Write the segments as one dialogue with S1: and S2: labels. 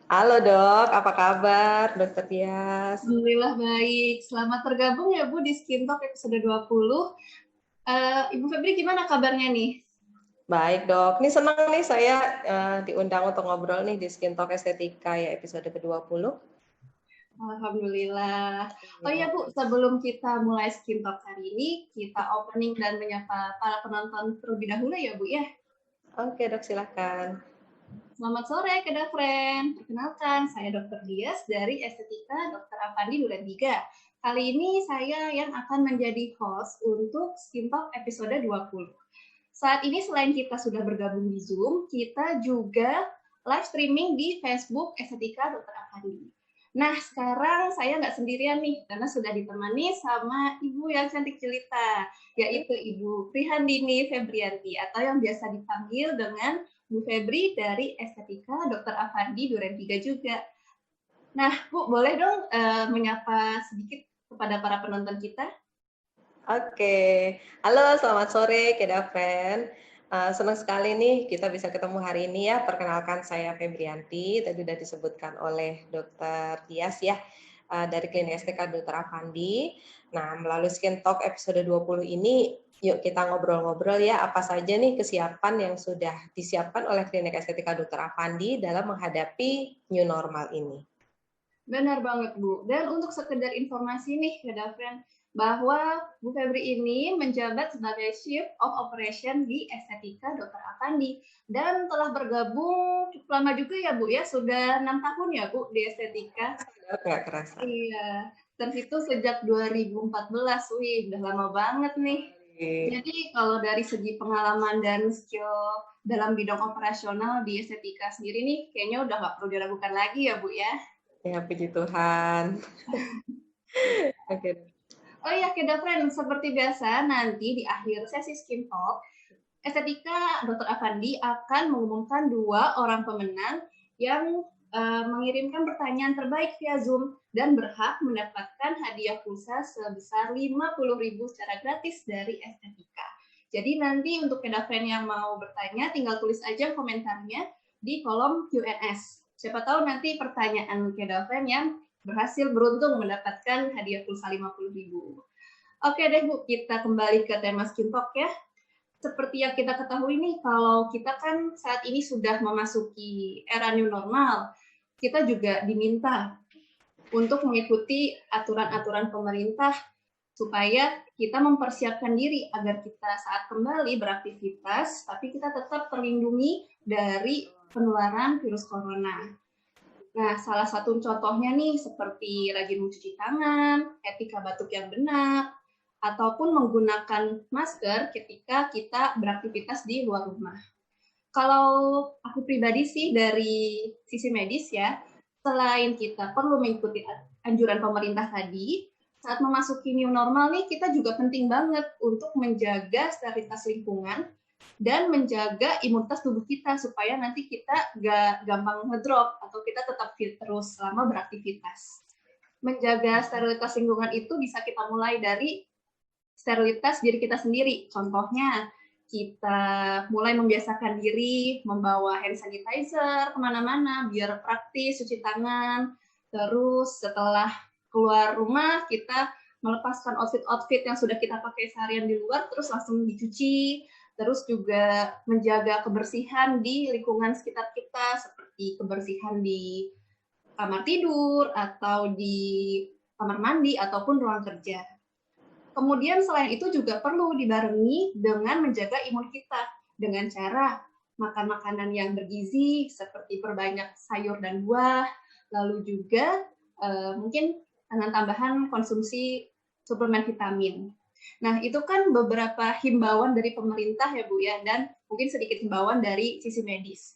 S1: Halo dok, apa kabar dokter Tias?
S2: Alhamdulillah baik. Selamat bergabung ya Bu di Skin Talk episode 20. Ibu Febri gimana kabarnya nih?
S1: Baik dok, ini senang nih saya diundang untuk ngobrol nih di Skin Talk Estetika ya episode ke-20.
S2: Alhamdulillah. Oh
S1: Ya.
S2: iya Bu, sebelum kita mulai Skin Talk hari ini, kita opening dan menyapa para penonton terlebih dahulu ya Bu ya.
S1: Oke dok, silahkan.
S2: Selamat sore Keda Friend. Perkenalkan, saya Dr. Dias dari Estetika Dr. Avandi Durantiga. Kali ini saya yang akan menjadi host untuk Skin Talk episode 20. Saat ini selain kita sudah bergabung di Zoom, kita juga live streaming di Facebook Estetika Dr. Avandi. Nah, sekarang saya nggak sendirian nih, karena sudah ditemani sama Ibu yang cantik jelita, yaitu Ibu Prihandini Febrianti, atau yang biasa dipanggil dengan Bu Febri dari Estetika Dr. Avandi Duren 3 juga. Nah, Bu, boleh dong menyapa sedikit kepada para penonton kita?
S1: Oke, halo selamat sore Kedaven. Senang sekali nih kita bisa ketemu hari ini ya. Perkenalkan saya Febrianti, tadi sudah disebutkan oleh dokter Tias ya, dari Klinik STK Dr. Avandi. Nah, melalui Skin Talk episode 20 ini, yuk kita ngobrol-ngobrol ya, apa saja nih kesiapan yang sudah disiapkan oleh Klinik Estetika Dr. Avandi dalam menghadapi new normal ini.
S2: Benar banget, Bu. Dan untuk sekedar informasi nih, Kedavren, bahwa Bu Febri ini menjabat sebagai Chief of Operation di Estetika Dr. Avandi. Dan telah bergabung cukup lama juga ya, Bu, ya? Sudah 6 tahun ya, Bu, di Estetika.
S1: Nggak kerasa.
S2: Iya, terhitung sejak 2014. Wih, udah lama banget nih. Jadi kalau dari segi pengalaman dan skill dalam bidang operasional di estetika sendiri nih, kayaknya udah nggak perlu diragukan lagi ya, Bu, ya?
S1: Ya, puji Tuhan. Oke.
S2: Oh iya, Keda Friend, seperti biasa nanti di akhir sesi Skin Talk, Estetika Dr. Avandi akan mengumumkan 2 orang pemenang yang mengirimkan pertanyaan terbaik via Zoom dan berhak mendapatkan hadiah pulsa sebesar 50.000 secara gratis dari Estetika. Jadi nanti untuk Keda Friend yang mau bertanya, tinggal tulis aja komentarnya di kolom Q&S. Siapa tahu nanti pertanyaan Keda Friend yang berhasil beruntung mendapatkan hadiah pulsa 50.000. Oke deh Bu, kita kembali ke tema Skin Talk ya. Seperti yang kita ketahui nih, kalau kita kan saat ini sudah memasuki era new normal, kita juga diminta untuk mengikuti aturan-aturan pemerintah supaya kita mempersiapkan diri agar kita saat kembali beraktivitas, tapi kita tetap terlindungi dari penularan virus corona. Nah, salah satu contohnya nih seperti rajin mencuci tangan, etika batuk yang benar, ataupun menggunakan masker ketika kita beraktivitas di luar rumah. Kalau aku pribadi sih dari sisi medis ya, selain kita perlu mengikuti anjuran pemerintah tadi, saat memasuki new normal nih kita juga penting banget untuk menjaga sterilitas lingkungan dan menjaga imunitas tubuh kita supaya nanti kita gak gampang ngedrop atau kita tetap fit terus selama beraktivitas. Menjaga sterilitas lingkungan itu bisa kita mulai dari sterilitas diri kita sendiri. Contohnya, kita mulai membiasakan diri membawa hand sanitizer kemana-mana biar praktis cuci tangan. Terus setelah keluar rumah, kita melepaskan outfit-outfit yang sudah kita pakai seharian di luar, terus langsung dicuci. Terus juga menjaga kebersihan di lingkungan sekitar kita, seperti kebersihan di kamar tidur, atau di kamar mandi, ataupun ruang kerja. Kemudian selain itu juga perlu dibarengi dengan menjaga imun kita dengan cara makan makanan yang bergizi seperti perbanyak sayur dan buah, lalu juga mungkin dengan tambahan konsumsi suplemen vitamin. Nah, itu kan beberapa himbauan dari pemerintah ya Bu ya, dan mungkin sedikit himbauan dari sisi medis.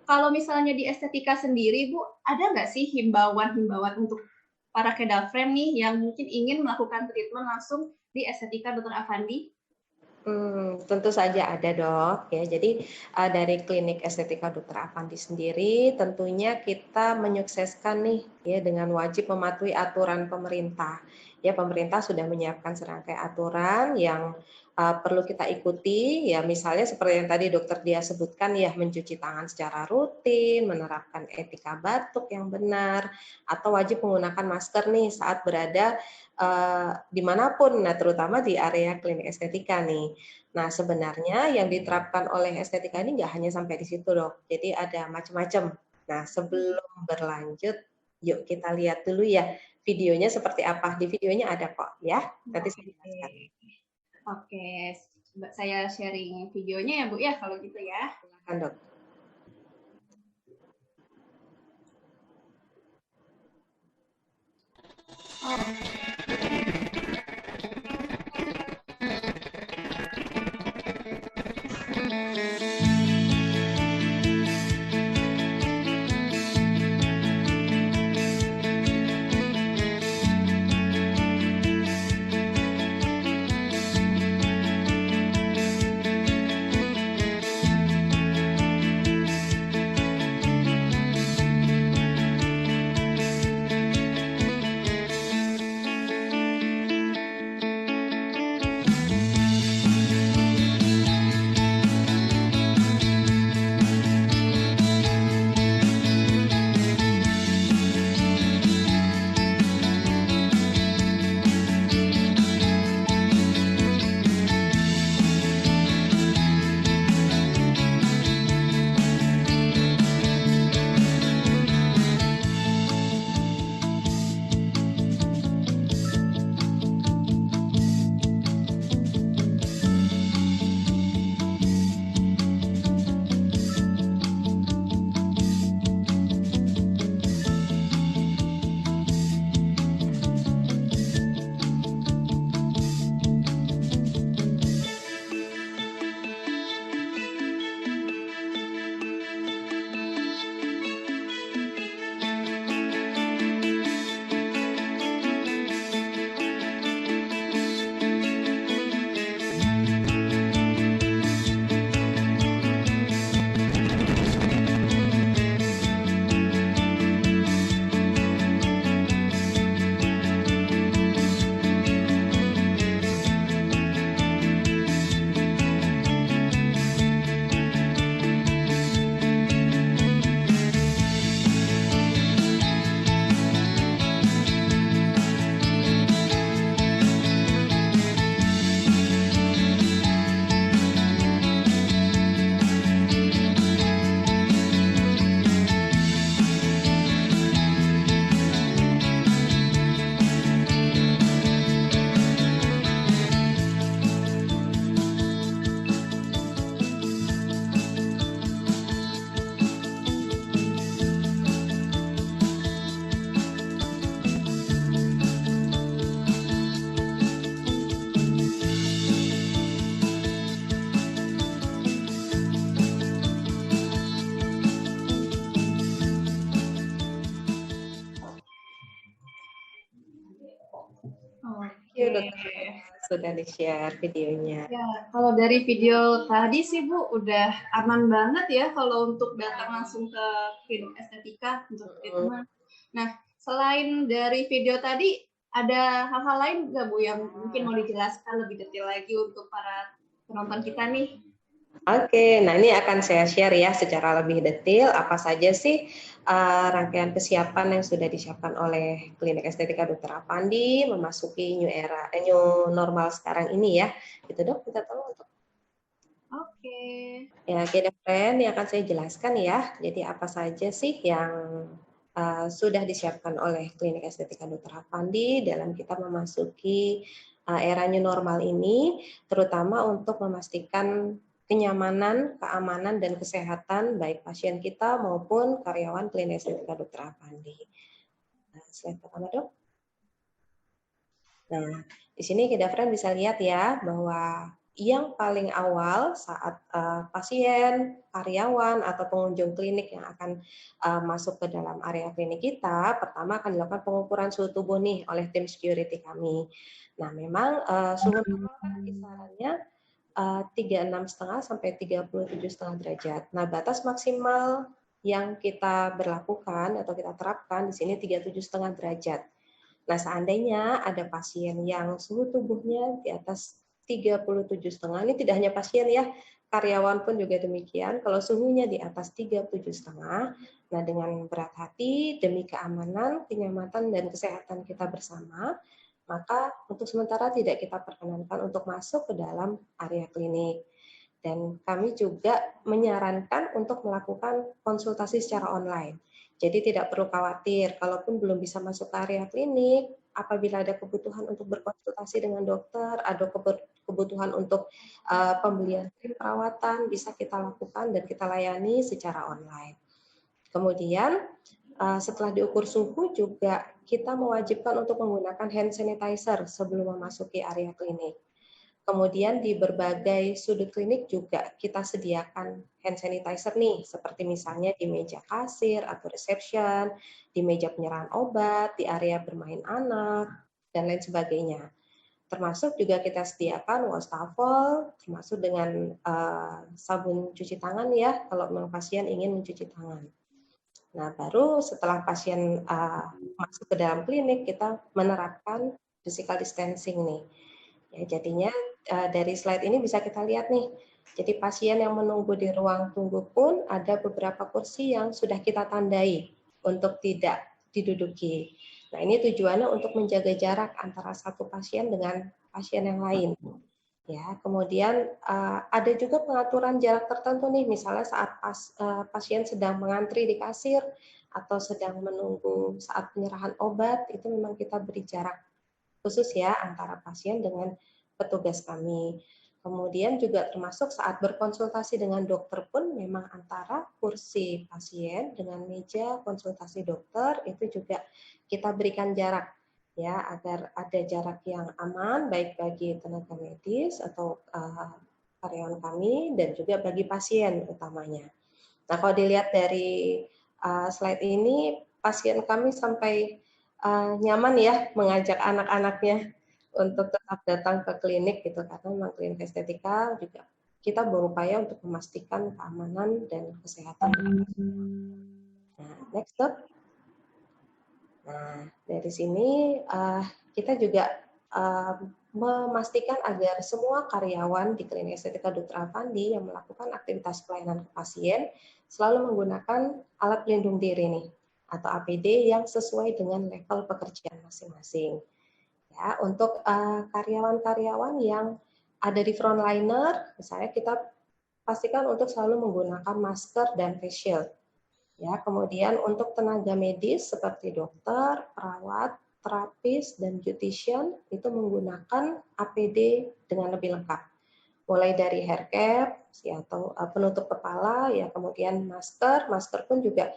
S2: Kalau misalnya di estetika sendiri Bu, ada nggak sih himbauan-himbauan untuk para kedafren nih yang mungkin ingin melakukan treatment langsung di Estetika Dr. Avandi?
S1: Tentu saja ada dok ya. Jadi dari klinik estetika Dr. Avandi sendiri tentunya kita menyukseskan nih ya dengan wajib mematuhi aturan pemerintah. Ya pemerintah sudah menyiapkan serangkai aturan yang perlu kita ikuti, ya misalnya seperti yang tadi dokter dia sebutkan ya, mencuci tangan secara rutin, menerapkan etika batuk yang benar, atau wajib menggunakan masker nih saat berada dimanapun, nah terutama di area klinik estetika nih. Nah sebenarnya yang diterapkan oleh estetika ini nggak hanya sampai di situ dok, jadi ada macam-macam. Nah sebelum berlanjut, yuk kita lihat dulu ya videonya seperti apa. Di videonya ada kok ya, nanti saya jelaskan.
S2: Oke, saya sharing videonya ya Bu ya kalau gitu ya.
S1: Silakan dok. Yuk, dokter, sudah di-share videonya.
S2: Ya, kalau dari video tadi sih Bu, udah aman banget ya kalau untuk datang langsung ke klinik estetika untuk treatment. Nah, selain dari video tadi, ada hal-hal lain nggak Bu yang mungkin mau dijelaskan lebih detail lagi untuk para penonton kita nih?
S1: Oke, nah ini akan saya share ya secara lebih detail apa saja sih rangkaian kesiapan yang sudah disiapkan oleh Klinik Estetika Dr. Avandi memasuki new normal sekarang ini ya. Gitu dok, kita tahu untuk.
S2: Oke.
S1: Ya, oke dok, friend, yang akan saya jelaskan ya. Jadi apa saja sih yang sudah disiapkan oleh Klinik Estetika Dr. Avandi dalam kita memasuki era new normal ini, terutama untuk memastikan kenyamanan, keamanan, dan kesehatan baik pasien kita maupun karyawan Klinik Estetika Dr. Avandi. Nah, slide pertama dok. Nah, di sini kita friend bisa lihat ya bahwa yang paling awal saat pasien, karyawan, atau pengunjung klinik yang akan masuk ke dalam area klinik kita, pertama akan dilakukan pengukuran suhu tubuh nih oleh tim security kami. Nah, memang suhu tubuh kan kisarannya 36,5 sampai 37,5 derajat. Nah, batas maksimal yang kita berlakukan atau kita terapkan di sini 37,5 derajat. Nah, seandainya ada pasien yang suhu tubuhnya di atas 37,5. Ini tidak hanya pasien ya, karyawan pun juga demikian. Kalau suhunya di atas 37,5, nah dengan berat hati demi keamanan, kenyamanan dan kesehatan kita bersama, maka untuk sementara tidak kita perkenankan untuk masuk ke dalam area klinik. Dan kami juga menyarankan untuk melakukan konsultasi secara online. Jadi tidak perlu khawatir, kalaupun belum bisa masuk ke area klinik, apabila ada kebutuhan untuk berkonsultasi dengan dokter, ada kebutuhan untuk pembelian krim perawatan, bisa kita lakukan dan kita layani secara online. Kemudian setelah diukur suhu juga kita mewajibkan untuk menggunakan hand sanitizer sebelum memasuki area klinik. Kemudian di berbagai sudut klinik juga kita sediakan hand sanitizer nih, seperti misalnya di meja kasir atau reception, di meja penyerahan obat, di area bermain anak, dan lain sebagainya. Termasuk juga kita sediakan wastafel, termasuk dengan sabun cuci tangan ya, kalau memang pasien ingin mencuci tangan. Nah, baru setelah pasien masuk ke dalam klinik, kita menerapkan physical distancing nih. Ya, jadinya dari slide ini bisa kita lihat nih. Jadi pasien yang menunggu di ruang tunggu pun ada beberapa kursi yang sudah kita tandai untuk tidak diduduki. Nah, ini tujuannya untuk menjaga jarak antara satu pasien dengan pasien yang lain. Ya, kemudian ada juga pengaturan jarak tertentu nih, misalnya saat pasien sedang mengantri di kasir atau sedang menunggu saat penyerahan obat, itu memang kita beri jarak khusus ya antara pasien dengan petugas kami. Kemudian juga termasuk saat berkonsultasi dengan dokter pun memang antara kursi pasien dengan meja konsultasi dokter itu juga kita berikan jarak ya agar ada jarak yang aman baik bagi tenaga medis atau karyawan kami dan juga bagi pasien utamanya. Nah, kalau dilihat dari slide ini pasien kami sampai nyaman ya mengajak anak-anaknya untuk tetap datang ke klinik gitu karena memang klinik estetika juga kita berupaya untuk memastikan keamanan dan kesehatan. Nah, next up. Nah, dari sini kita juga memastikan agar semua karyawan di klinik estetika Dr. Avandi yang melakukan aktivitas pelayanan ke pasien selalu menggunakan alat pelindung diri nih atau APD yang sesuai dengan level pekerjaan masing-masing. Ya, untuk karyawan-karyawan yang ada di frontliner, misalnya kita pastikan untuk selalu menggunakan masker dan face shield. Ya, kemudian untuk tenaga medis seperti dokter, perawat, terapis, dan beautician itu menggunakan APD dengan lebih lengkap. Mulai dari hair cap ya, atau penutup kepala, ya kemudian masker pun juga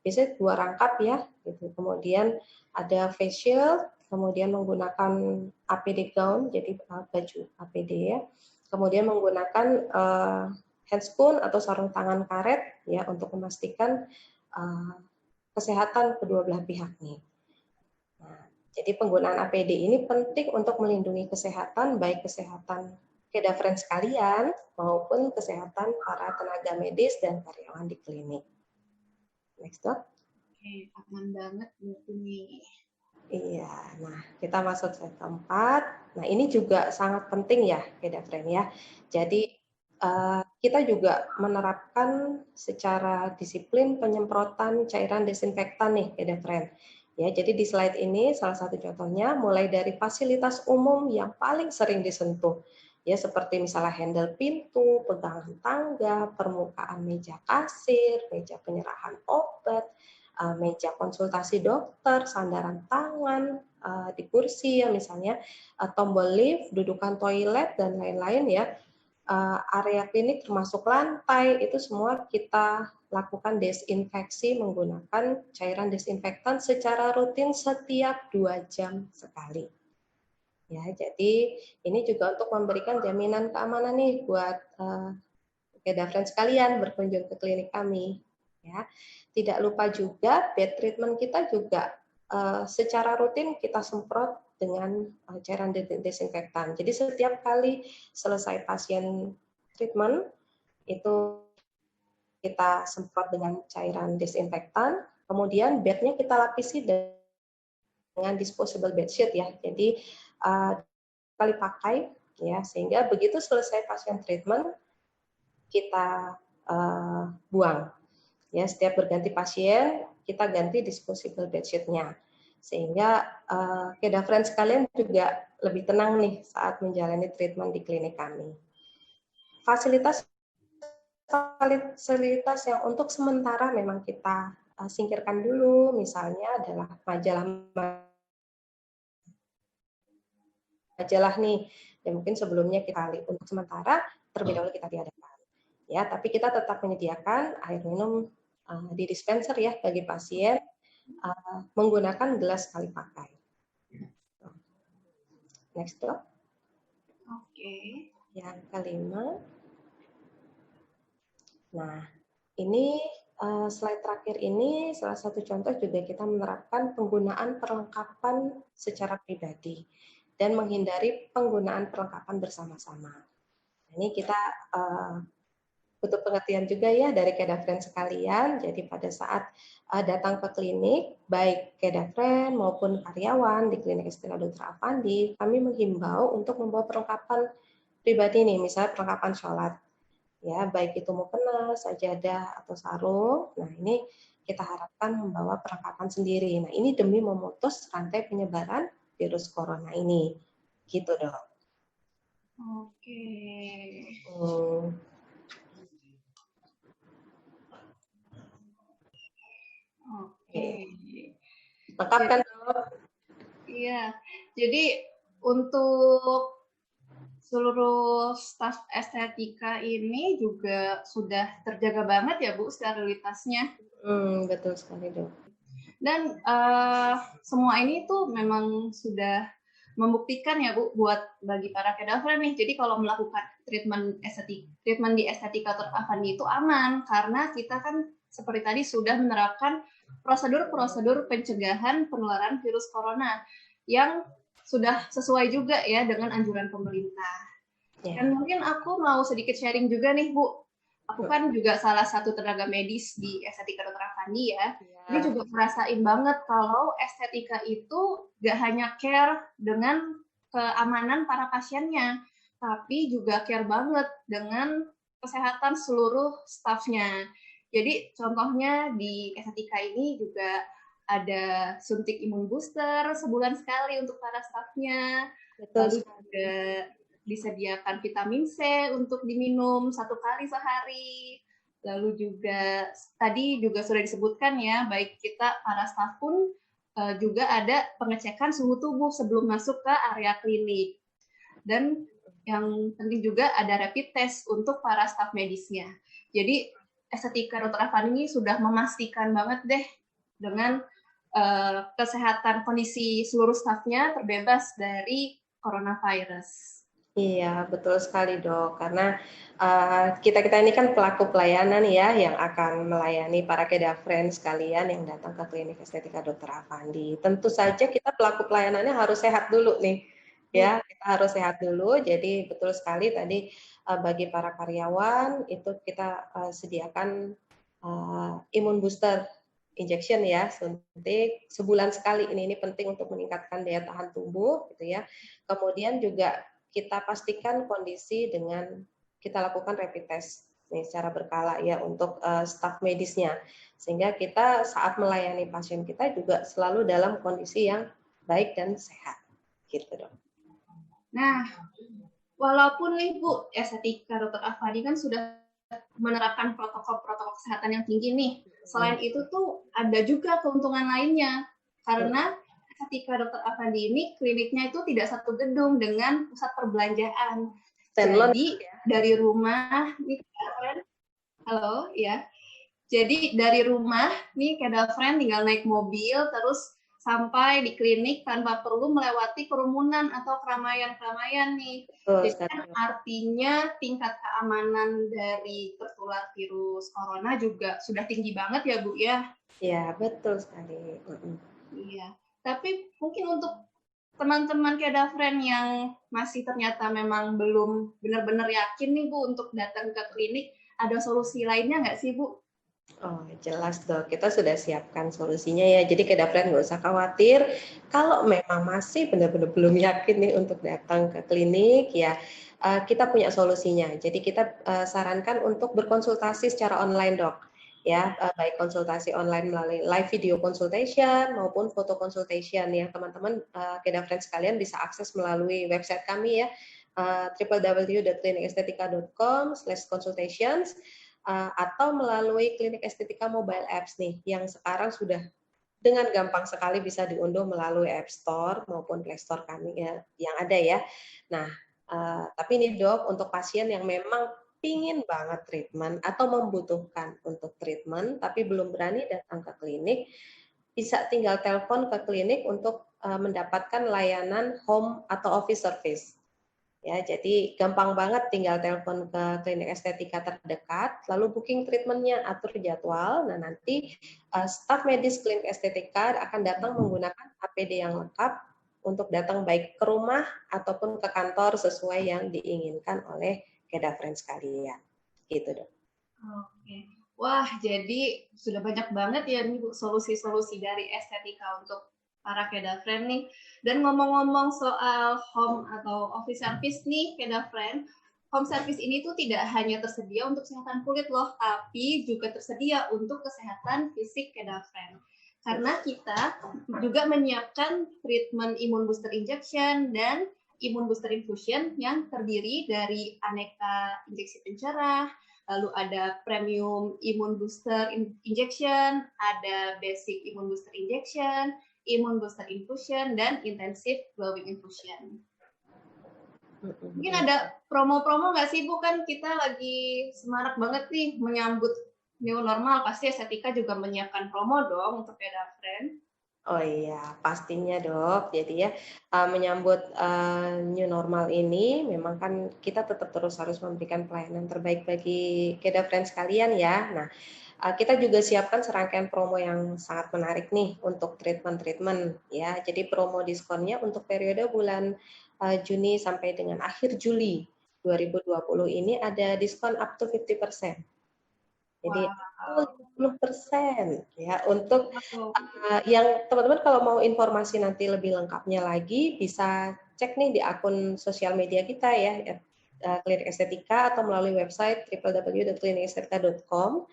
S1: biasanya 2 rangkap ya. Gitu. Kemudian ada face shield, kemudian menggunakan APD gown, jadi baju APD ya. Kemudian menggunakan handscoon atau sarung tangan karet ya untuk memastikan kesehatan kedua belah pihak nih. Nah, jadi penggunaan APD ini penting untuk melindungi kesehatan baik kesehatan kedafren sekalian maupun kesehatan para tenaga medis dan karyawan di klinik. Next dok.
S2: Oke, aman banget ini.
S1: Iya, nah kita masuk slide keempat. Nah ini juga sangat penting ya, kedafren ya. Jadi kita juga menerapkan secara disiplin penyemprotan cairan desinfektan nih, kedafren. Ya, jadi di slide ini salah satu contohnya mulai dari fasilitas umum yang paling sering disentuh. Ya, seperti misalnya handle pintu, pegangan tangga, permukaan meja kasir, meja penyerahan obat, meja konsultasi dokter, sandaran tangan di kursi ya misalnya, tombol lift, dudukan toilet dan lain-lain ya. Area klinik termasuk lantai itu semua kita lakukan desinfeksi menggunakan cairan desinfektan secara rutin setiap 2 jam sekali. Ya, jadi ini juga untuk memberikan jaminan keamanan nih buat kedafren sekalian berkunjung ke klinik kami. Ya, tidak lupa juga bed treatment kita juga secara rutin kita semprot dengan cairan desinfektan. Jadi setiap kali selesai pasien treatment itu kita semprot dengan cairan desinfektan, kemudian bednya kita lapisi dengan disposable bedsheet ya. Jadi kali pakai ya, sehingga begitu selesai pasien treatment kita buang. Ya, setiap berganti pasien kita ganti disposable bedsheet-nya, sehingga kedafren sekalian juga lebih tenang nih saat menjalani treatment di klinik kami. Fasilitas yang untuk sementara memang kita singkirkan dulu, misalnya adalah majalah nih, yang mungkin sebelumnya kita untuk sementara terlebih dahulu kita tiadakan. Ya, tapi kita tetap menyediakan air minum di dispenser ya bagi pasien menggunakan gelas sekali pakai. Next dok.
S2: Oke.
S1: Yang kelima. Nah, ini slide terakhir ini salah satu contoh juga kita menerapkan penggunaan perlengkapan secara pribadi dan menghindari penggunaan perlengkapan bersama-sama. Ini kita butuh pengertian juga ya dari kedafren sekalian. Jadi pada saat datang ke klinik, baik kedafren maupun karyawan di klinik Istilah Dr. Afandi, kami menghimbau untuk membawa perlengkapan pribadi nih, misalnya perlengkapan sholat. Ya, baik itu mukena, sajadah atau sarung. Nah, ini kita harapkan membawa perlengkapan sendiri. Nah, ini demi memutus rantai penyebaran virus corona ini. Gitu, Dok.
S2: Oke. Oke.
S1: Lengkap kan, Dok?
S2: Iya. Jadi untuk seluruh staf estetika ini juga sudah terjaga banget ya Bu sterilitasnya.
S1: Betul sekali Dok.
S2: Dan semua ini tuh memang sudah membuktikan ya Bu buat bagi para kedafren nih. Jadi kalau melakukan treatment di Estetika Dr. Afandi itu aman karena kita kan seperti tadi sudah menerapkan prosedur-prosedur pencegahan penularan virus corona yang sudah sesuai juga ya dengan anjuran pemerintah. Yeah. Dan mungkin aku mau sedikit sharing juga nih Bu. Aku kan juga salah satu tenaga medis di Estetika Dr. Afandi ya. Ini juga ngerasain banget kalau estetika itu gak hanya care dengan keamanan para pasiennya, tapi juga care banget dengan kesehatan seluruh stafnya. Jadi contohnya di estetika ini juga ada suntik imun booster sebulan sekali untuk para stafnya. Lalu juga disediakan vitamin C untuk diminum 1 kali sehari. Lalu juga tadi juga sudah disebutkan ya, baik kita para staf pun juga ada pengecekan suhu tubuh sebelum masuk ke area klinik. Dan yang penting juga ada rapid test untuk para staf medisnya. Jadi Estetika Dr. Afandi ini sudah memastikan banget deh dengan kesehatan kondisi seluruh stafnya terbebas dari coronavirus.
S1: Iya, betul sekali Dok. Karena kita ini kan pelaku pelayanan ya yang akan melayani para kedafren sekalian yang datang ke klinik Estetika Dr. Afandi. Tentu saja kita pelaku pelayanannya harus sehat dulu nih. Ya, kita harus sehat dulu. Jadi betul sekali tadi bagi para karyawan itu kita sediakan imun booster injection ya, suntik sebulan sekali. Ini penting untuk meningkatkan daya tahan tubuh gitu ya. Kemudian juga kita pastikan kondisi dengan kita lakukan rapid test nih secara berkala ya untuk staf medisnya, sehingga kita saat melayani pasien kita juga selalu dalam kondisi yang baik dan sehat gitu dong.
S2: Nah, walaupun nih Bu, Estetika Dr. Afandi kan sudah menerapkan protokol-protokol kesehatan yang tinggi nih. Selain itu tuh ada juga keuntungan lainnya. Karena Estetika Dr. Afandi ini kliniknya itu tidak satu gedung dengan pusat perbelanjaan. Jadi dari rumah nih halo ya. Jadi dari rumah nih kedafren tinggal naik mobil terus sampai di klinik tanpa perlu melewati kerumunan atau keramaian-keramaian nih. Jadi kan artinya tingkat keamanan dari tertular virus corona juga sudah tinggi banget ya Bu ya?
S1: Iya, betul sekali.
S2: Iya, tapi mungkin untuk teman-teman kedafren yang masih ternyata memang belum benar-benar yakin nih Bu untuk datang ke klinik, ada solusi lainnya nggak sih Bu?
S1: Oh, jelas dok. Kita sudah siapkan solusinya ya. Jadi kedapatan nggak usah khawatir. Kalau memang masih benar-benar belum yakin nih untuk datang ke klinik, ya kita punya solusinya. Jadi kita sarankan untuk berkonsultasi secara online dok. Ya, baik konsultasi online melalui live video consultation maupun foto consultation yang teman-teman kedapatan sekalian bisa akses melalui website kami ya, www.klinikestetika.com/consultations. Atau melalui klinik estetika mobile apps nih yang sekarang sudah dengan gampang sekali bisa diunduh melalui App Store maupun Play Store kami ya, yang ada ya. Nah, tapi ini dok untuk pasien yang memang pingin banget treatment atau membutuhkan untuk treatment tapi belum berani datang ke klinik, bisa tinggal telepon ke klinik untuk mendapatkan layanan home atau office service. Ya, jadi gampang banget tinggal telepon ke klinik estetika terdekat, lalu booking treatmentnya, atur jadwal. Nah, nanti staf medis klinik estetika akan datang menggunakan APD yang lengkap untuk datang baik ke rumah ataupun ke kantor sesuai yang diinginkan oleh Keda Friends sekalian. Gitu, Dok.
S2: Oke. Wah, jadi sudah banyak banget ya nih Bu solusi-solusi dari estetika untuk para Keda Friend nih. Dan ngomong-ngomong soal home atau office service nih Keda Friend, home service ini tuh tidak hanya tersedia untuk kesehatan kulit loh, tapi juga tersedia untuk kesehatan fisik Keda Friend. Karena kita juga menyiapkan treatment imun booster injection dan imun booster infusion yang terdiri dari aneka injeksi pencerah, lalu ada premium imun booster injection, ada basic imun booster injection, imun booster infusion, dan intensive glowing infusion. Mungkin ada promo-promo nggak sih Bu? Kan kita lagi semarak banget nih menyambut new normal, pasti estetika juga menyiapkan promo dong untuk Keda Friend.
S1: Oh iya, pastinya dok. Jadi ya menyambut new normal ini, memang kan kita tetap terus harus memberikan pelayanan terbaik bagi Keda Friends sekalian ya. Nah, kita juga siapkan serangkaian promo yang sangat menarik nih untuk treatment-treatment ya. Jadi promo diskonnya untuk periode bulan Juni sampai dengan akhir Juli 2020 ini ada diskon up to 50%. Jadi
S2: Wow.
S1: 50% ya untuk yang teman-teman kalau mau informasi nanti lebih lengkapnya lagi bisa cek nih di akun sosial media kita ya, Klinik Estetika atau melalui website www.klinikestetika.com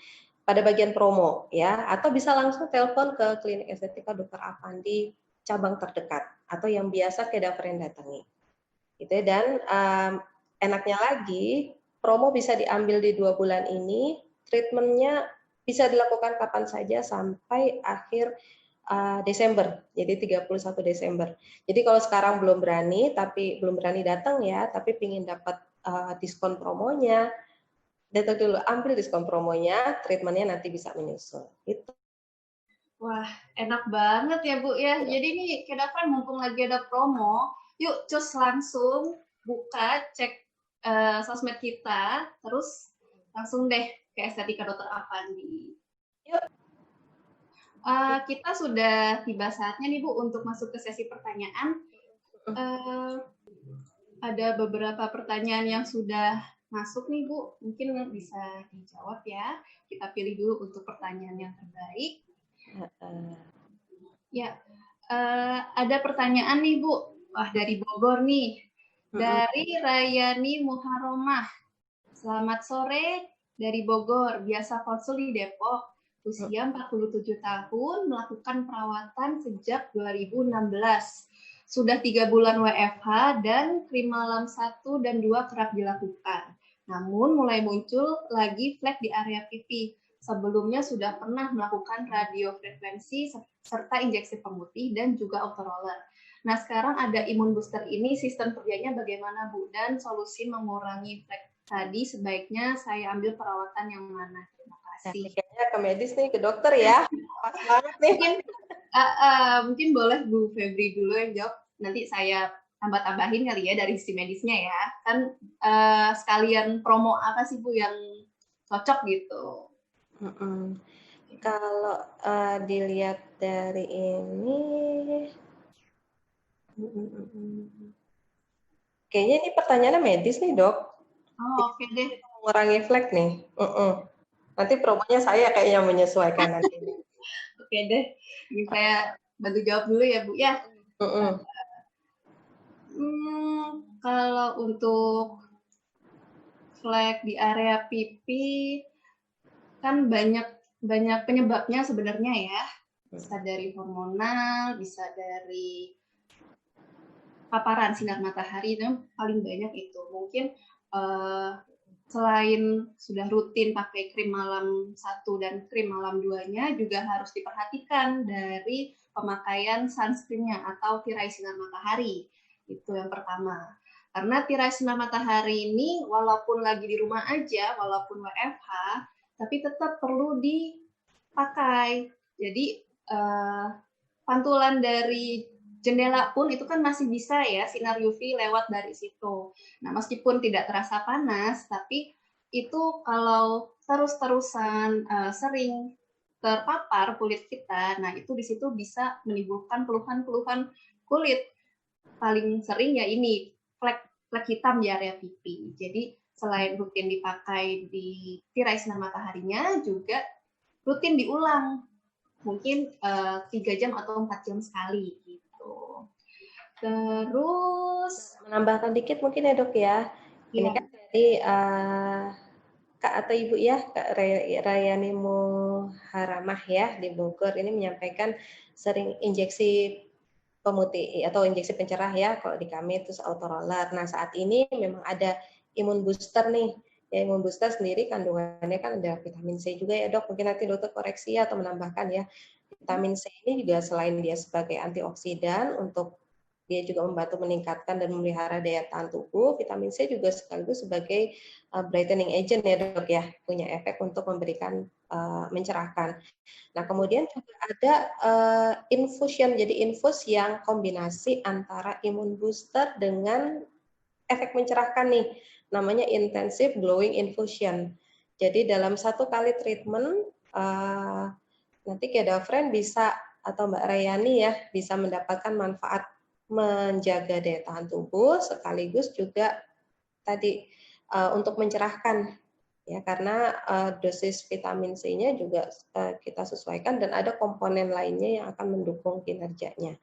S1: pada bagian promo ya, atau bisa langsung telepon ke Klinik Estetika Dr. Avandi cabang terdekat atau yang biasa Keda Friend datangi. Gitu ya. Dan enaknya lagi promo bisa diambil di 2 bulan ini, treatmentnya bisa dilakukan kapan saja sampai akhir Desember, jadi 31 Desember. Jadi kalau sekarang belum berani datang ya, tapi ingin dapat diskon promonya, datang dulu ambil diskon promonya, treatmentnya nanti bisa menyusul. Itu.
S2: Wah, enak banget ya Bu ya. Jadi nih Kedapan mumpung lagi ada promo, yuk cus langsung buka cek sosmed kita, terus langsung deh ke Estetika Dr. Avandi.
S1: Yuk.
S2: Kita sudah tiba saatnya nih Bu untuk masuk ke sesi pertanyaan. Ada beberapa pertanyaan yang sudah masuk nih Bu, mungkin bisa dijawab ya. Kita pilih dulu untuk pertanyaan yang terbaik. Ya, ada pertanyaan nih Bu, wah dari Bogor nih, dari Rayani Muharomah. Selamat sore dari Bogor, biasa konsul di Depok, usia 47 tahun, melakukan perawatan sejak 2016. Sudah 3 bulan WFH dan krim malam 1 dan 2 kerap dilakukan. Namun mulai muncul lagi flek di area pipi. Sebelumnya sudah pernah melakukan radiofrekuensi serta injeksi pemutih dan juga autoroller. Nah, sekarang ada imun booster ini, sistem kerjanya bagaimana, Bu? Dan solusi mengurangi flek tadi sebaiknya saya ambil perawatan yang mana? Terima kasih.
S1: Kayaknya ke medis nih, ke dokter ya. Pas banget nih.
S2: Mungkin boleh Bu Febri dulu yang jawab. Nanti saya tambah-tambahin kali ya dari sisi medisnya ya. Kan sekalian promo apa sih Bu yang cocok gitu?
S1: Kalau dilihat dari ini, kayaknya ini pertanyaannya medis nih dok.
S2: Oh, oke deh.
S1: Mengurangi flek nih. Nanti promonya saya kayaknya menyesuaikan nanti.
S2: Oke deh, ini saya bantu jawab dulu ya Bu ya. Kalau untuk flek di area pipi kan banyak penyebabnya sebenarnya ya. Bisa dari hormonal, bisa dari paparan sinar matahari, itu paling banyak itu. Mungkin selain sudah rutin pakai krim malam 1 dan krim malam 2-nya, juga harus diperhatikan dari pemakaian sunscreen-nya atau tirai sinar matahari. Itu yang pertama. Karena tirai sinar matahari ini walaupun lagi di rumah aja, walaupun WFH, tapi tetap perlu dipakai. Jadi pantulan dari jendela pun itu kan masih bisa ya sinar UV lewat dari situ. Nah, meskipun tidak terasa panas, tapi itu kalau terus-terusan sering terpapar kulit kita, nah itu di situ bisa menimbulkan keluhan-keluhan kulit. Paling sering ya ini flek hitam di area pipi. Jadi selain rutin dipakai di tirai sinar mataharinya, juga rutin diulang mungkin 3 jam atau 4 jam sekali gitu. Terus
S1: menambahkan dikit mungkin ya dok ya. Ini kan dari Kak atau Ibu ya, Kak Rayani Muharamah ya di Bogor ini menyampaikan sering injeksi pemutih atau injeksi pencerah ya kalau di kami terus autoroller. Nah saat ini memang ada imun booster nih. Ya, imun booster sendiri kandungannya kan ada vitamin C juga ya dok. Mungkin nanti dokter koreksi atau menambahkan ya. Vitamin C ini juga selain dia sebagai antioksidan untuk dia juga membantu meningkatkan dan memelihara daya tahan tubuh. Vitamin C juga sekaligus sebagai brightening agent ya dok ya, punya efek untuk memberikan mencerahkan. Nah kemudian juga ada infusion, jadi infus yang kombinasi antara imun booster dengan efek mencerahkan nih, namanya intensive glowing infusion. Jadi dalam 1 kali treatment nanti Kedafren bisa atau Mbak Rayani ya bisa mendapatkan manfaat menjaga daya tahan tubuh sekaligus juga tadi untuk mencerahkan ya karena dosis vitamin C-nya juga kita sesuaikan dan ada komponen lainnya yang akan mendukung kinerjanya.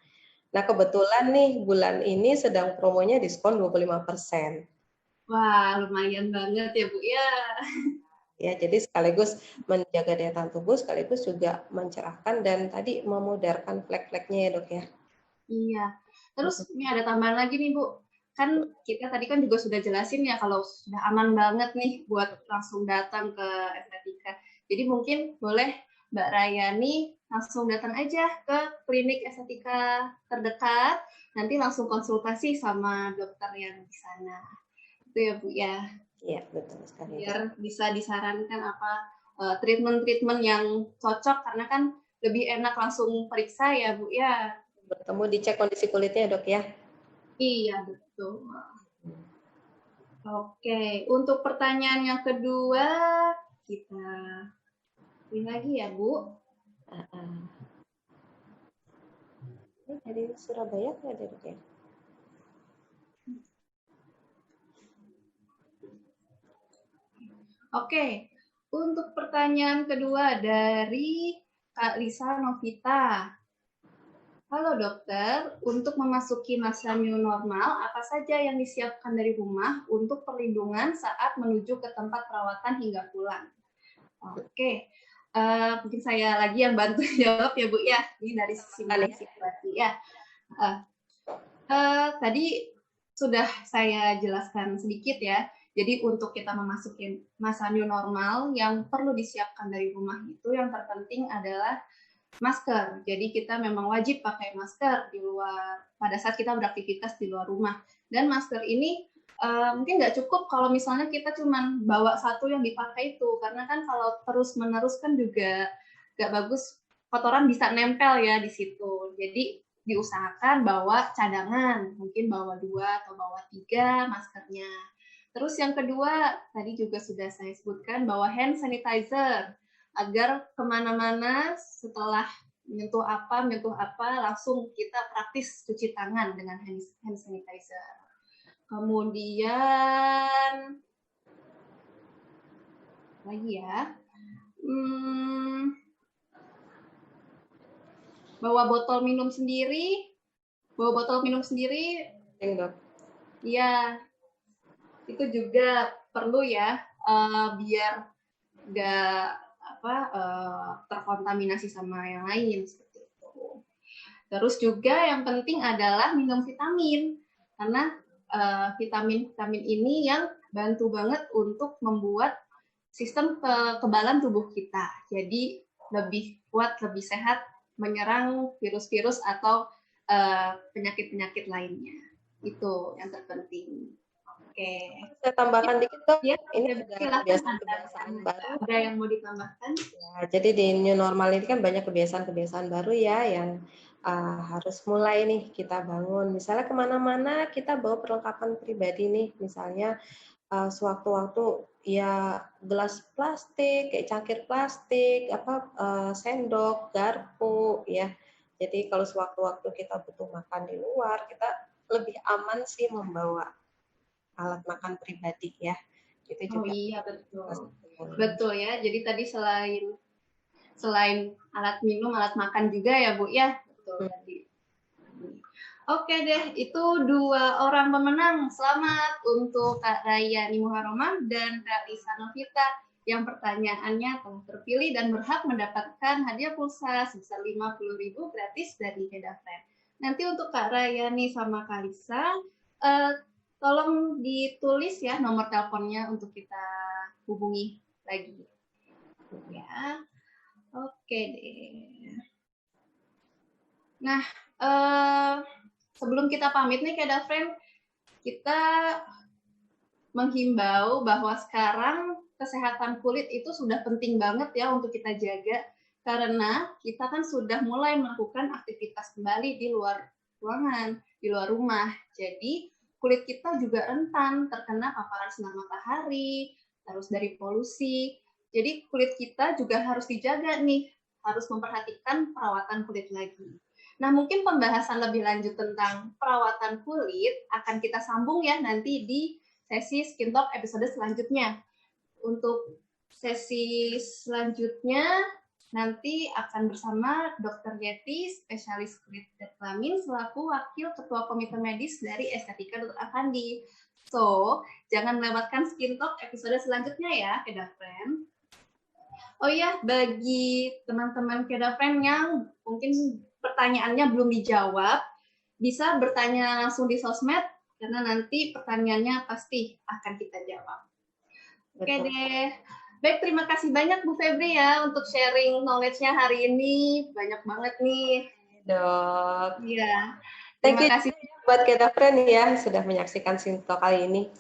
S1: Nah, kebetulan nih bulan ini sedang promonya diskon 25%.
S2: Wah, lumayan banget ya Bu ya.
S1: Ya, jadi sekaligus menjaga daya tahan tubuh sekaligus juga mencerahkan dan tadi memudarkan flek-fleknya ya, Dok ya.
S2: Iya. Terus ini ada tambahan lagi nih Bu. Kan kita tadi kan juga sudah jelasin ya kalau sudah aman banget nih buat langsung datang ke estetika. Jadi mungkin boleh Mbak Rayani langsung datang aja ke klinik estetika terdekat, nanti langsung konsultasi sama dokter yang di sana. Itu ya Bu ya.
S1: Iya, betul sekali.
S2: Biar bisa disarankan apa treatment-treatment yang cocok karena kan lebih enak langsung periksa ya Bu ya.
S1: Bertemu dicek kondisi kulitnya dok ya.
S2: Iya betul. Oke, untuk pertanyaan yang kedua kita pilih lagi ya Bu.
S1: Ini dari Surabaya nggak ada dok ya?
S2: Oke, untuk pertanyaan kedua dari Kak Lisa Novita. Halo dokter, untuk memasuki masa new normal, apa saja yang disiapkan dari rumah untuk perlindungan saat menuju ke tempat perawatan hingga pulang? Oke, mungkin saya lagi yang bantu jawab ya Bu ya, ini dari sisi berarti ya. Tadi sudah saya jelaskan sedikit ya, jadi untuk kita memasuki masa new normal yang perlu disiapkan dari rumah itu yang terpenting adalah masker. Jadi kita memang wajib pakai masker di luar pada saat kita beraktivitas di luar rumah. Dan masker ini mungkin nggak cukup kalau misalnya kita cuma bawa satu yang dipakai itu, karena kan kalau terus menerus kan juga nggak bagus, kotoran bisa nempel ya di situ. Jadi diusahakan bawa cadangan, mungkin bawa 2 atau bawa 3 maskernya. Terus yang kedua, tadi juga sudah saya sebutkan bahwa hand sanitizer agar kemana-mana setelah menyentuh apa, langsung kita praktis cuci tangan dengan hand sanitizer. Kemudian lagi ya, Hmm, bawa botol minum sendiri.
S1: Penting, Dok.
S2: Ya, itu juga perlu ya, biar nggak terkontaminasi sama yang lain seperti itu. Terus juga yang penting adalah minum vitamin, karena vitamin ini yang bantu banget untuk membuat sistem kekebalan tubuh kita. Jadi lebih kuat, lebih sehat menyerang virus-virus atau penyakit-penyakit lainnya. Itu yang terpenting. Oke.
S1: Saya tambahkan dikit, Dok.
S2: Ya,
S1: Ini ada kebiasaan-kebiasaan baru.
S2: Ada yang mau ditambahkan?
S1: Ya, jadi di new normal ini kan banyak kebiasaan-kebiasaan baru ya yang harus mulai nih kita bangun. Misalnya kemana-mana kita bawa perlengkapan pribadi nih, misalnya sewaktu-waktu ya gelas plastik, kayak cangkir plastik, sendok, garpu ya. Jadi kalau sewaktu-waktu kita butuh makan di luar, kita lebih aman sih membawa alat makan pribadi ya. Itu juga.
S2: Oh iya, betul. Betul ya. Jadi tadi selain alat minum, alat makan juga ya, Bu ya. Betul tadi. Oke deh, itu 2 orang pemenang. Selamat untuk Kak Rayani Muharromah dan Kak Lisa Novita yang pertanyaannya telah terpilih dan berhak mendapatkan hadiah pulsa sebesar 50.000 gratis dari Kedafren. Nanti untuk Kak Rayani sama Kak Lisa, tolong ditulis ya nomor teleponnya untuk kita hubungi lagi. Ya, oke deh. Nah, sebelum kita pamit nih Kedafren, kita menghimbau bahwa sekarang kesehatan kulit itu sudah penting banget ya untuk kita jaga, karena kita kan sudah mulai melakukan aktivitas kembali di luar ruangan, di luar rumah. Jadi kulit kita juga rentan terkena paparan sinar matahari, terus dari polusi. Jadi kulit kita juga harus dijaga nih, harus memperhatikan perawatan kulit lagi. Nah, mungkin pembahasan lebih lanjut tentang perawatan kulit akan kita sambung ya nanti di sesi Skin Talk episode selanjutnya. Untuk sesi selanjutnya nanti akan bersama Dr. Yeti, spesialis kulit dan kelamin, selaku wakil ketua komite medis dari Estetika Dr. Afandi. So, jangan melewatkan Skin Talk episode selanjutnya ya, Kedafren. Oh iya, bagi teman-teman Kedafren yang mungkin pertanyaannya belum dijawab, bisa bertanya langsung di sosmed, karena nanti pertanyaannya pasti akan kita jawab. Oke deh. Baik, terima kasih banyak Bu Febri ya untuk sharing knowledge-nya hari ini. Banyak banget nih.
S1: Dok.
S2: Iya.
S1: Terima kasih buat Kedafren ya sudah menyaksikan Sinto kali ini.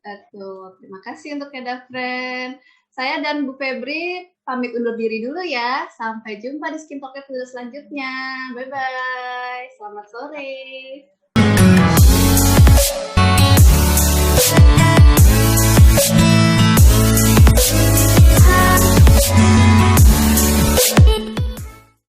S2: Betul. Terima kasih untuk Kedafren. Saya dan Bu Febri pamit undur diri dulu ya. Sampai jumpa di Skin Talk episode selanjutnya. Bye-bye. Selamat sore.